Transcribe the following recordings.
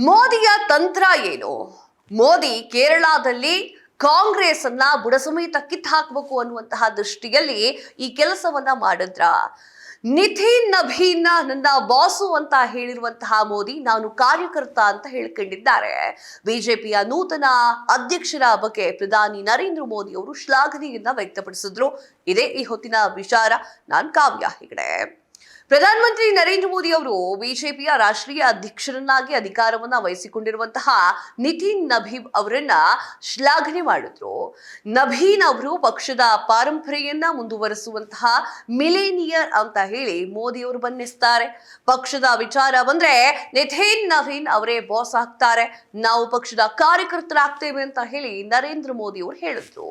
ಮೋದಿಯ ತಂತ್ರ ಏನು? ಮೋದಿ ಕೇರಳದಲ್ಲಿ ಕಾಂಗ್ರೆಸ್ ಅನ್ನ ಬುಡಸಮೇತ ಕಿತ್ತು ಹಾಕಬೇಕು ಅನ್ನುವಂತಹ ದೃಷ್ಟಿಯಲ್ಲಿ ಈ ಕೆಲಸವನ್ನ ಮಾಡಿದ್ರ. ನಿತಿನ್ ನಭೀನ್ ನನ್ನ ಬಾಸು ಅಂತ ಹೇಳಿರುವಂತಹ ಮೋದಿ ನಾನು ಕಾರ್ಯಕರ್ತ ಅಂತ ಹೇಳ್ಕೊಂಡಿದ್ದಾರೆ. ಬಿಜೆಪಿಯ ನೂತನ ಅಧ್ಯಕ್ಷರ ಬಗ್ಗೆ ಪ್ರಧಾನಿ ನರೇಂದ್ರ ಮೋದಿ ಅವರು ಶ್ಲಾಘನೆಯನ್ನ ವ್ಯಕ್ತಪಡಿಸಿದ್ರು. ಇದೇ ಈ ಹೊತ್ತಿನ ವಿಚಾರ. ನಾನು ಕಾವ್ಯ ಹೆಗಡೆ. ಪ್ರಧಾನಮಂತ್ರಿ ನರೇಂದ್ರ ಮೋದಿ ಅವರು ಬಿಜೆಪಿಯ ರಾಷ್ಟ್ರೀಯ ಅಧ್ಯಕ್ಷರನ್ನಾಗಿ ಅಧಿಕಾರವನ್ನ ವಹಿಸಿಕೊಂಡಿರುವಂತಹ ನಿತಿನ್ ನಭೀನ್ ಅವರನ್ನ ಶ್ಲಾಘನೆ ಮಾಡಿದ್ರು. ನಭೀನ್ ಅವರು ಪಕ್ಷದ ಪಾರಂಪರೆಯನ್ನ ಮುಂದುವರಿಸುವಂತಹ ಮಿಲೇನಿಯರ್ ಅಂತ ಹೇಳಿ ಮೋದಿ ಅವರು ಬಣ್ಣಿಸ್ತಾರೆ. ಪಕ್ಷದ ವಿಚಾರ ಬಂದ್ರೆ ನಿತಿನ್ ನಭೀನ್ ಅವರೇ ಬಾಸ್ ಆಗ್ತಾರೆ, ನಾವು ಪಕ್ಷದ ಕಾರ್ಯಕರ್ತರಾಗ್ತೇವೆ ಅಂತ ಹೇಳಿ ನರೇಂದ್ರ ಮೋದಿ ಅವರು ಹೇಳಿದ್ರು.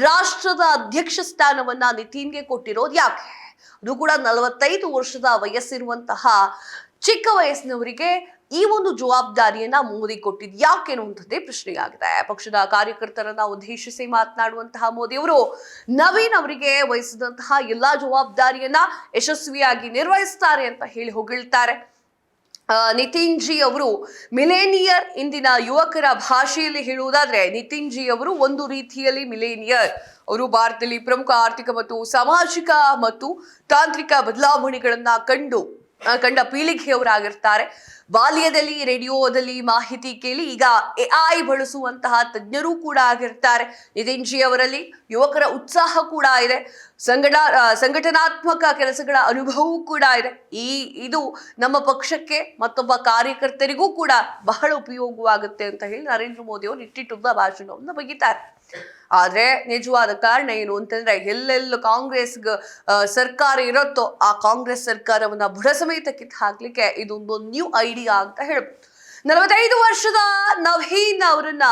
ರಾಷ್ಟ್ರದ ಅಧ್ಯಕ್ಷ ಸ್ಥಾನವನ್ನ ನಿತಿನ್ಗೆ ಕೊಟ್ಟಿರೋದು ಯಾಕೆ? ಅದು ಕೂಡ 45 ವರ್ಷದ ವಯಸ್ಸಿರುವಂತಹ ಚಿಕ್ಕ ವಯಸ್ಸಿನವರಿಗೆ ಈ ಒಂದು ಜವಾಬ್ದಾರಿಯನ್ನ ಮೋದಿ ಕೊಟ್ಟಿದ್ ಯಾಕೆ ಅನ್ನುವಂಥದ್ದೇ ಪ್ರಶ್ನೆಯಾಗಿದೆ. ಪಕ್ಷದ ಕಾರ್ಯಕರ್ತರನ್ನ ಉದ್ದೇಶಿಸಿ ಮಾತನಾಡುವಂತಹ ಮೋದಿ ಅವರು ನವೀನ್ ಅವರಿಗೆ ವಹಿಸಿದಂತಹ ಎಲ್ಲಾ ಜವಾಬ್ದಾರಿಯನ್ನ ಯಶಸ್ವಿಯಾಗಿ ನಿರ್ವಹಿಸ್ತಾರೆ ಅಂತ ಹೇಳಿ ಹೊಗಳ್ತಾರೆ. ನಿತಿನ್ ಜಿ ಅವರು ಮಿಲೇನಿಯರ್. ಇಂದಿನ ಯುವಕರ ಭಾಷೆಯಲ್ಲಿ ಹೇಳುವುದಾದ್ರೆ ನಿತಿನ್ ಜಿ ಅವರು ಒಂದು ರೀತಿಯಲ್ಲಿ ಮಿಲೇನಿಯರ್. ಅವರು ಭಾರತದಲ್ಲಿ ಪ್ರಮುಖ ಆರ್ಥಿಕ ಮತ್ತು ಸಾಮಾಜಿಕ ಮತ್ತು ತಾಂತ್ರಿಕ ಬದಲಾವಣೆಗಳನ್ನ ಕಂಡ ಪೀಳಿಗೆಯವರಾಗಿರ್ತಾರೆ. ಬಾಲ್ಯದಲ್ಲಿ ರೇಡಿಯೋದಲ್ಲಿ ಮಾಹಿತಿ ಕೇಳಿ ಈಗ AI ಬಳಸುವಂತಹ ತಜ್ಞರು ಕೂಡ ಆಗಿರ್ತಾರೆ. ನಿತಿನ್ ಜಿ ಅವರಲ್ಲಿ ಯುವಕರ ಉತ್ಸಾಹ ಕೂಡ ಇದೆ, ಸಂಘಟನಾತ್ಮಕ ಕೆಲಸಗಳ ಅನುಭವವೂ ಕೂಡ ಇದೆ. ಇದು ನಮ್ಮ ಪಕ್ಷಕ್ಕೆ ಮತ್ತೊಬ್ಬ ಕಾರ್ಯಕರ್ತರಿಗೂ ಕೂಡ ಬಹಳ ಉಪಯೋಗವಾಗುತ್ತೆ ಅಂತ ಹೇಳಿ ನರೇಂದ್ರ ಮೋದಿ ಅವರು ಇಟ್ಟಿಟ್ಟುದ್ದ ಭಾಷಣವನ್ನು ಬಗೆತಾರೆ. ಆದ್ರೆ ನಿಜವಾದ ಕಾರಣ ಏನು ಅಂತಂದ್ರೆ, ಎಲ್ಲೆಲ್ಲೂ ಕಾಂಗ್ರೆಸ್ ಸರ್ಕಾರ ಇರುತ್ತೋ ಆ ಕಾಂಗ್ರೆಸ್ ಸರ್ಕಾರವನ್ನ ಬುಡ ಸಮೇತ ಕಿತ್ತು ಹಾಕ್ಲಿಕ್ಕೆ ಇದೊಂದು ನ್ಯೂ ಐಡಿಯಾ ಅಂತ ಹೇಳ್ಬೋದು. 45 ವರ್ಷದ ನವೀನ್ ಅವರನ್ನ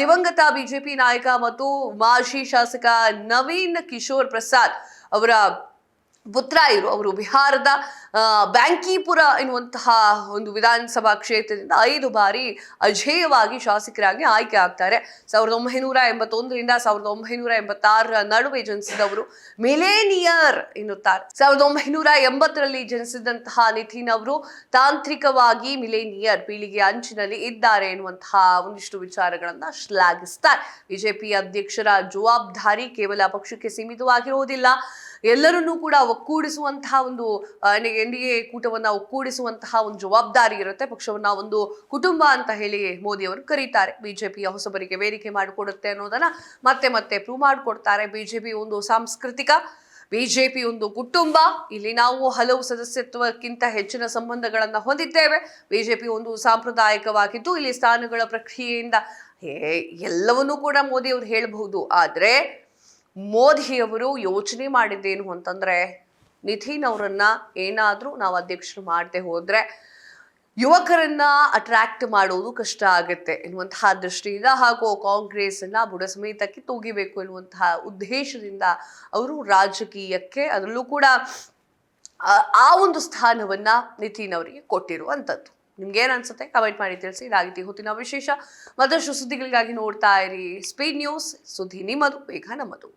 ದಿವಂಗತ ಬಿಜೆಪಿ ನಾಯಕ ಮತ್ತು ಮಾಜಿ ಶಾಸಕ ನವೀನ್ ಕಿಶೋರ್ ಪ್ರಸಾದ್ ಅವರ ಪುತ್ರ ಅವರು ಬಿಹಾರದ ಬ್ಯಾಂಕಿಪುರ ಎನ್ನುವಂತಹ ಒಂದು ವಿಧಾನಸಭಾ ಕ್ಷೇತ್ರದಿಂದ 5 ಬಾರಿ ಅಜೇಯವಾಗಿ ಶಾಸಕರಾಗಿ ಆಯ್ಕೆ ಆಗ್ತಾರೆ. 1981ರಿಂದ 1986 ನಡುವೆ ಜನಿಸಿದವರು ಮಿಲೇನಿಯರ್ ಎನ್ನುತ್ತಾರೆ. 1980ರಲ್ಲಿ ಜನಿಸಿದಂತಹ ನಿತಿನ್ ಅವರು ತಾಂತ್ರಿಕವಾಗಿ ಮಿಲೇನಿಯರ್ ಪೀಳಿಗೆ ಅಂಚಿನಲ್ಲಿ ಇದ್ದಾರೆ ಎನ್ನುವಂತಹ ಒಂದಿಷ್ಟು ವಿಚಾರಗಳನ್ನ ಶ್ಲಾಘಿಸ್ತಾರೆ. ಬಿಜೆಪಿ ಅಧ್ಯಕ್ಷರ ಜವಾಬ್ದಾರಿ ಕೇವಲ ಪಕ್ಷಕ್ಕೆ ಸೀಮಿತವಾಗಿರುವುದಿಲ್ಲ, ಎಲ್ಲರನ್ನೂ ಕೂಡ ಒಕ್ಕೂಡಿಸುವಂತಹ ಒಂದು NDA ಕೂಟವನ್ನ ಒಕ್ಕೂಡಿಸುವಂತಹ ಒಂದು ಜವಾಬ್ದಾರಿ ಇರುತ್ತೆ. ಪಕ್ಷವನ್ನ ಒಂದು ಕುಟುಂಬ ಅಂತ ಹೇಳಿ ಮೋದಿ ಅವರು ಕರೀತಾರೆ. ಬಿಜೆಪಿಯ ಹೊಸಬರಿಗೆ ವೇದಿಕೆ ಮಾಡಿಕೊಡುತ್ತೆ ಅನ್ನೋದನ್ನ ಮತ್ತೆ ಪ್ರೂವ್ ಮಾಡಿಕೊಡ್ತಾರೆ. ಬಿಜೆಪಿ ಒಂದು ಸಾಂಸ್ಕೃತಿಕ, ಬಿಜೆಪಿ ಒಂದು ಕುಟುಂಬ. ಇಲ್ಲಿ ನಾವು ಹಲವು ಸದಸ್ಯತ್ವಕ್ಕಿಂತ ಹೆಚ್ಚಿನ ಸಂಬಂಧಗಳನ್ನ ಹೊಂದಿದ್ದೇವೆ. ಬಿಜೆಪಿ ಒಂದು ಸಾಂಪ್ರದಾಯಿಕವಾಗಿದ್ದು ಇಲ್ಲಿ ಸ್ಥಾನಗಳ ಪ್ರಕ್ರಿಯೆಯಿಂದ ಎಲ್ಲವನ್ನೂ ಕೂಡ ಮೋದಿ ಅವರು ಹೇಳಬಹುದು. ಆದ್ರೆ ಮೋದಿಯವರು ಯೋಚನೆ ಮಾಡಿದ್ದೇನು ಅಂತಂದ್ರೆ, ನಿತಿನ್ ಅವರನ್ನ ಏನಾದ್ರೂ ನಾವು ಅಧ್ಯಕ್ಷರು ಮಾಡದೆ ಹೋದ್ರೆ ಯುವಕರನ್ನ ಅಟ್ರಾಕ್ಟ್ ಮಾಡೋದು ಕಷ್ಟ ಆಗುತ್ತೆ ಎನ್ನುವಂತಹ ದೃಷ್ಟಿಯಿಂದ ಹಾಗೂ ಕಾಂಗ್ರೆಸ್ ಅನ್ನ ಬುಡ ಸಮೇತಕ್ಕೆ ತೂಗಿಬೇಕು ಎನ್ನುವಂತಹ ಉದ್ದೇಶದಿಂದ ಅವರು ರಾಜಕೀಯಕ್ಕೆ ಅದರಲ್ಲೂ ಕೂಡ ಆ ಒಂದು ಸ್ಥಾನವನ್ನ ನಿತಿನ್ ಅವರಿಗೆ ಕೊಟ್ಟಿರುವಂತದ್ದು. ನಿಮ್ಗೆ ಏನ್ ಅನ್ಸುತ್ತೆ ಕಮೆಂಟ್ ಮಾಡಿ ತಿಳಿಸಿ. ಇದಾಗಿತ್ತು ಹೊತ್ತಿನ ವಿಶೇಷ. ಮತ್ತಷ್ಟು ಸುದ್ದಿಗಳಿಗಾಗಿ ನೋಡ್ತಾ ಇರಿ ಸ್ಪೀಡ್ ನ್ಯೂಸ್. ಸುದ್ದಿ ನಿಮ್ಮದು, ಬೇಗ ನಮ್ಮದು.